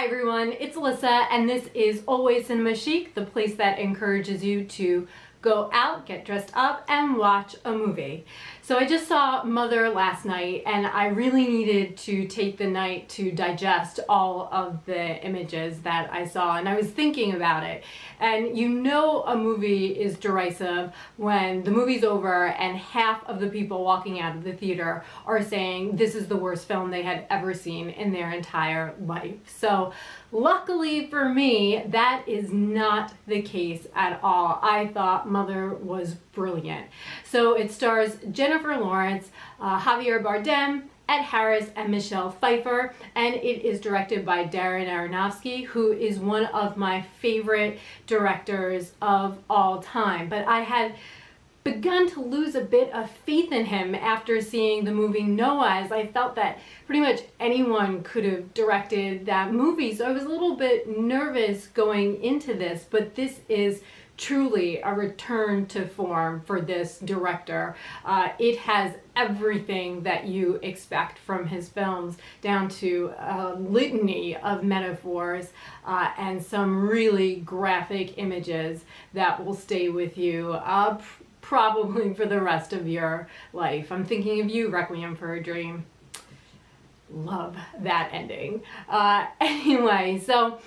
Hi everyone, it's Alyssa and this is Always Cinema Chic, the place that encourages you to go out, get dressed up, and watch a movie. So I just saw Mother last night and I really needed to take the night to digest all of the images that I saw, and I was thinking about it. And you know a movie is derisive when the movie's over and half of the people walking out of the theater are saying this is the worst film they had ever seen in their entire life. So luckily for me, that is not the case at all. I thought Mother was brilliant. So it stars Jennifer Lawrence, Javier Bardem, Ed Harris, and Michelle Pfeiffer, and it is directed by Darren Aronofsky, who is one of my favorite directors of all time. But I had begun to lose a bit of faith in him after seeing the movie Noah, as I felt that pretty much anyone could have directed that movie. So I was a little bit nervous going into this, but this is truly a return to form for this director. It has everything that you expect from his films, down to a litany of metaphors and some really graphic images that will stay with you probably for the rest of your life. I'm thinking of you, Requiem for a Dream. Love that ending. Anyway, so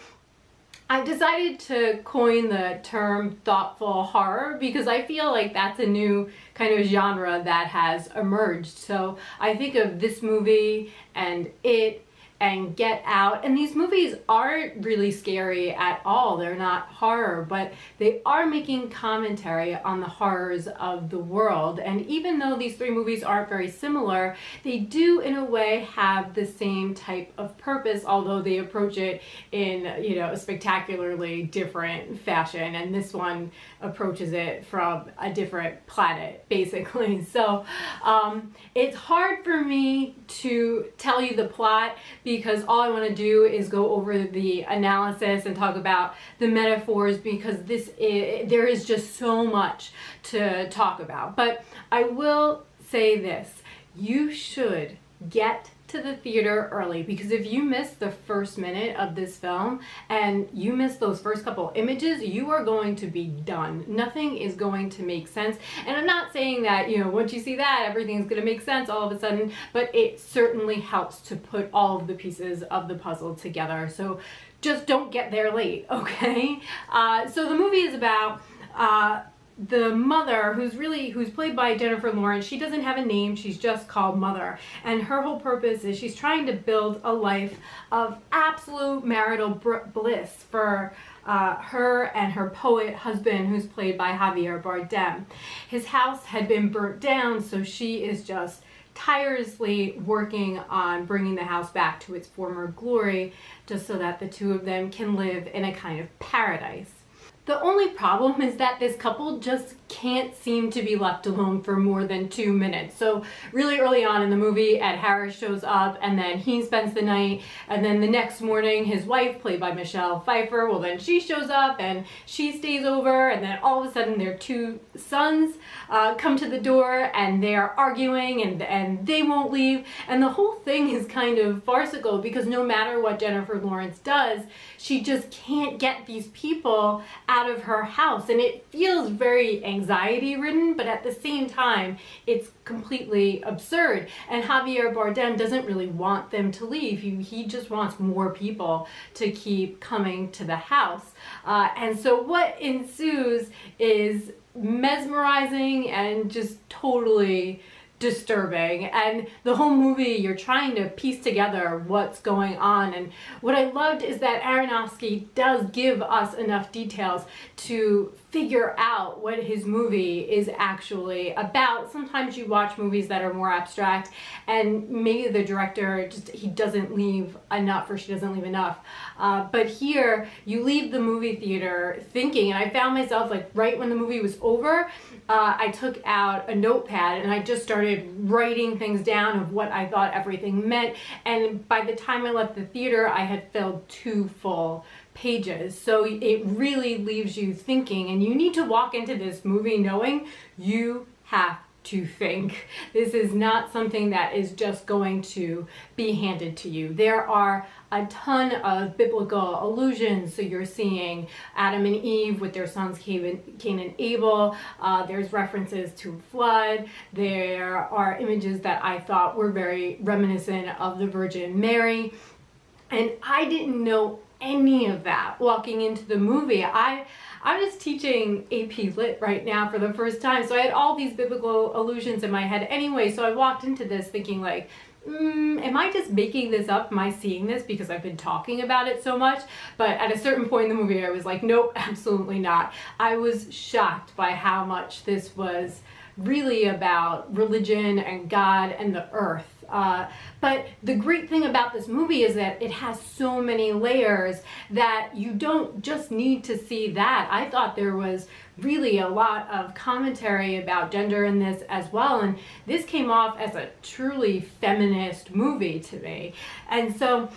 I decided to coin the term thoughtful horror because I feel like that's a new kind of genre that has emerged. So I think of this movie and It and Get Out, and these movies aren't really scary at all. They're not horror, but they are making commentary on the horrors of the world. And even though these three movies aren't very similar, they do in a way have the same type of purpose, although they approach it in, a spectacularly different fashion. And this one approaches it from a different planet, basically. So it's hard for me to tell you the plot, because all I want to do is go over the analysis and talk about the metaphors, because there is just so much to talk about. But I will say this: you should get to the theater early, because if you miss the first minute of this film and you miss those first couple images, you are going to be done. Nothing is going to make sense. And I'm not saying that, once you see that, everything's going to make sense all of a sudden, but it certainly helps to put all of the pieces of the puzzle together. So just don't get there late, okay? So the movie is about the mother, who's played by Jennifer Lawrence. She doesn't have a name, she's just called Mother, and her whole purpose is she's trying to build a life of absolute marital bliss for her and her poet husband, who's played by Javier Bardem. His house had been burnt down, so she is just tirelessly working on bringing the house back to its former glory, just so that the two of them can live in a kind of paradise. The only problem is that this couple just can't seem to be left alone for more than 2 minutes. So really early on in the movie, Ed Harris shows up and then he spends the night, and then the next morning his wife, played by Michelle Pfeiffer, well, then she shows up and she stays over, and then all of a sudden their two sons come to the door and they're arguing and they won't leave, and the whole thing is kind of farcical because no matter what Jennifer Lawrence does, she just can't get these people out of her house, and it feels very anxiety ridden, but at the same time it's completely absurd. And Javier Bardem doesn't really want them to leave. He just wants more people to keep coming to the house, and so what ensues is mesmerizing and just totally disturbing. And the whole movie, you're trying to piece together what's going on. And what I loved is that Aronofsky does give us enough details to figure out what his movie is actually about. Sometimes you watch movies that are more abstract and maybe the director he doesn't leave enough, or she doesn't leave enough. But here you leave the movie theater thinking, and I found myself, like, right when the movie was over, I took out a notepad and I just started writing things down of what I thought everything meant. And by the time I left the theater, I had filled 2 full pages. So it really leaves you thinking, and you need to walk into this movie knowing you have to think. This is not something that is just going to be handed to you. There are a ton of biblical allusions. So you're seeing Adam and Eve with their sons Cain and Abel. There's references to flood. There are images that I thought were very reminiscent of the Virgin Mary. And I didn't know any of that walking into the movie. I'm just teaching AP Lit right now for the first time, so I had all these biblical allusions in my head anyway, so I walked into this thinking like, am I just making this up? Am I seeing this because I've been talking about it so much? But at a certain point in the movie, I was like, nope, absolutely not. I was shocked by how much this was really about religion and God and the earth. But the great thing about this movie is that it has so many layers that you don't just need to see that. I thought there was really a lot of commentary about gender in this as well, and this came off as a truly feminist movie to me. And so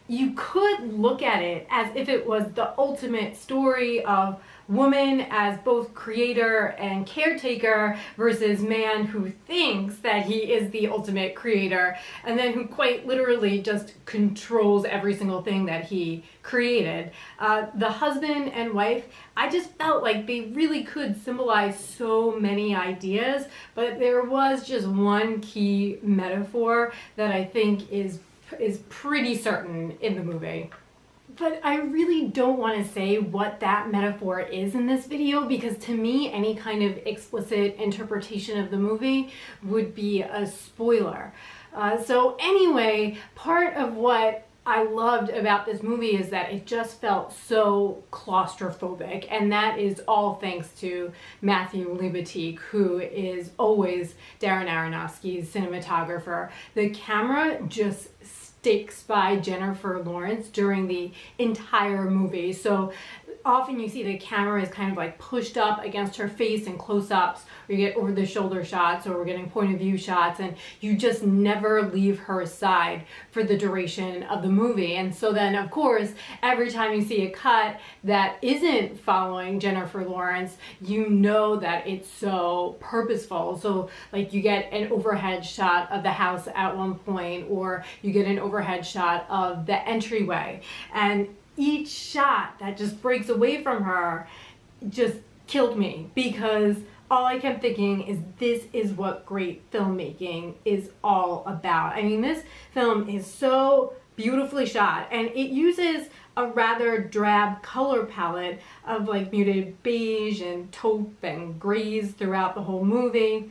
you could look at it as if it was the ultimate story of woman as both creator and caretaker versus man who thinks that he is the ultimate creator and then who quite literally just controls every single thing that he created. The husband and wife, I just felt like they really could symbolize so many ideas, but there was just one key metaphor that I think is pretty certain in the movie. But I really don't want to say what that metaphor is in this video, because to me, any kind of explicit interpretation of the movie would be a spoiler. So anyway, part of what I loved about this movie is that it just felt so claustrophobic, and that is all thanks to Matthew Libatique, who is always Darren Aronofsky's cinematographer. The camera just sticks by Jennifer Lawrence during the entire movie. So often you see the camera is kind of like pushed up against her face in close-ups, or you get over the shoulder shots, or we're getting point of view shots, and you just never leave her side for the duration of the movie. And so then of course, every time you see a cut that isn't following Jennifer Lawrence, you know that it's so purposeful. So like you get an overhead shot of the house at one point, or you get an overhead shot of the entryway, and each shot that just breaks away from her just killed me, because all I kept thinking is this is what great filmmaking is all about. I mean, this film is so beautifully shot, and it uses a rather drab color palette of like muted beige and taupe and grays throughout the whole movie.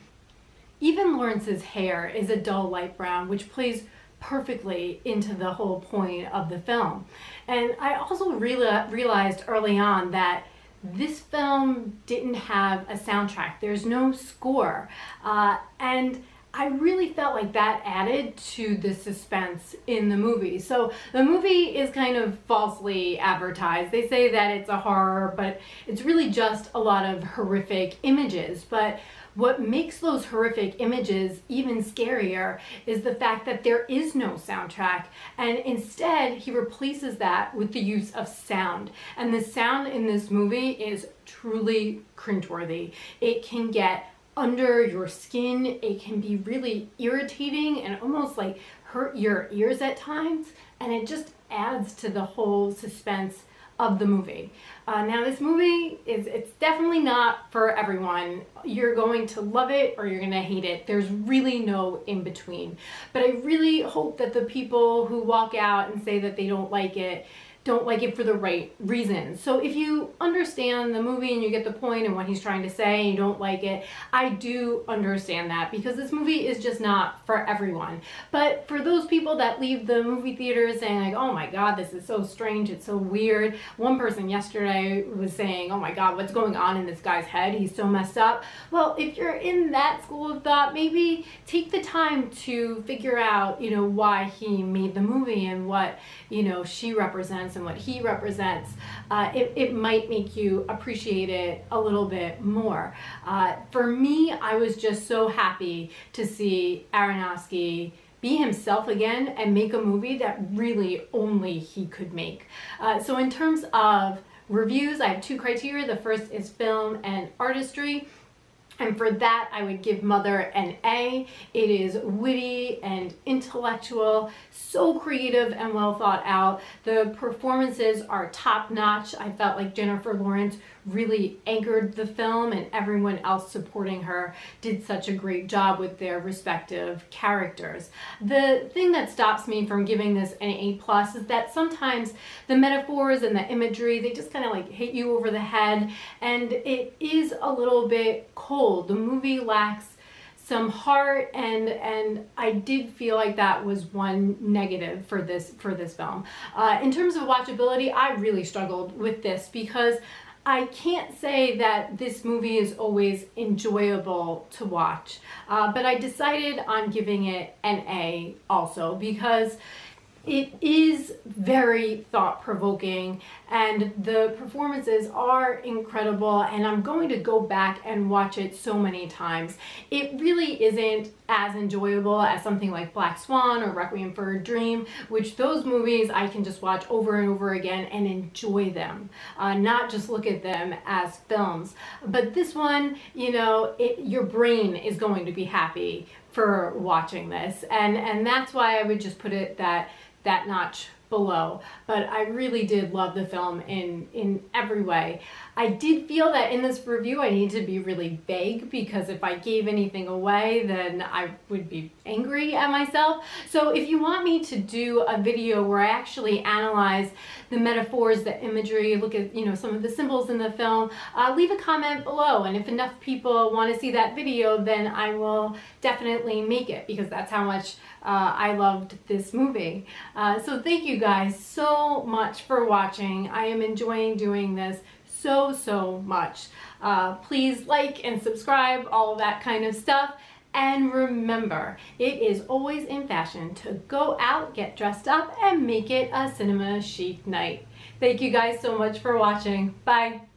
Even Lawrence's hair is a dull light brown, which plays perfectly into the whole point of the film. And I also realized early on that this film didn't have a soundtrack. There's no score. And I really felt like that added to the suspense in the movie. So the movie is kind of falsely advertised. They say that it's a horror, but it's really just a lot of horrific images. But what makes those horrific images even scarier is the fact that there is no soundtrack, and instead he replaces that with the use of sound. And the sound in this movie is truly cringeworthy. It can get under your skin, it can be really irritating and almost like hurt your ears at times, and it just adds to the whole suspense of the movie. Now this movie it's definitely not for everyone. You're going to love it or you're gonna hate it. There's really no in between. But I really hope that the people who walk out and say that they don't like it for the right reasons. So if you understand the movie and you get the point and what he's trying to say and you don't like it, I do understand that, because this movie is just not for everyone. But for those people that leave the movie theater saying like, oh my God, this is so strange, it's so weird. One person yesterday was saying, oh my God, what's going on in this guy's head? He's so messed up. Well, if you're in that school of thought, maybe take the time to figure out, why he made the movie and what, she represents and what he represents. It might make you appreciate it a little bit more. For me, I was just so happy to see Aronofsky be himself again and make a movie that really only he could make. So in terms of reviews, I have two criteria. The first is film and artistry. And for that, I would give Mother an A. It is witty and intellectual, so creative and well thought out. The performances are top notch. I felt like Jennifer Lawrence really anchored the film, and everyone else supporting her did such a great job with their respective characters. The thing that stops me from giving this an A+ is that sometimes the metaphors and the imagery, they just kind of like hit you over the head, and it is a little bit cold. The movie lacks some heart, and I did feel like that was one negative for this film. In terms of watchability, I really struggled with this because I can't say that this movie is always enjoyable to watch, but I decided on giving it an A also because it is very thought-provoking and the performances are incredible, and I'm going to go back and watch it so many times. It really isn't as enjoyable as something like Black Swan or Requiem for a Dream, which those movies I can just watch over and over again and enjoy them, not just look at them as films. But this one, you know, your brain is going to be happy for watching this, and that's why I would just put it that notch below. But I really did love the film in every way. I did feel that in this review I needed to be really vague, because if I gave anything away then I would be angry at myself. So if you want me to do a video where I actually analyze the metaphors, the imagery, look at, you know, some of the symbols in the film, leave a comment below, and if enough people want to see that video, then I will definitely make it, because that's how much I loved this movie. So thank you guys so much for watching. I am enjoying doing this so much. Please like and subscribe, all of that kind of stuff. And remember, it is always in fashion to go out, get dressed up, and make it a cinema chic night. Thank you guys so much for watching. Bye.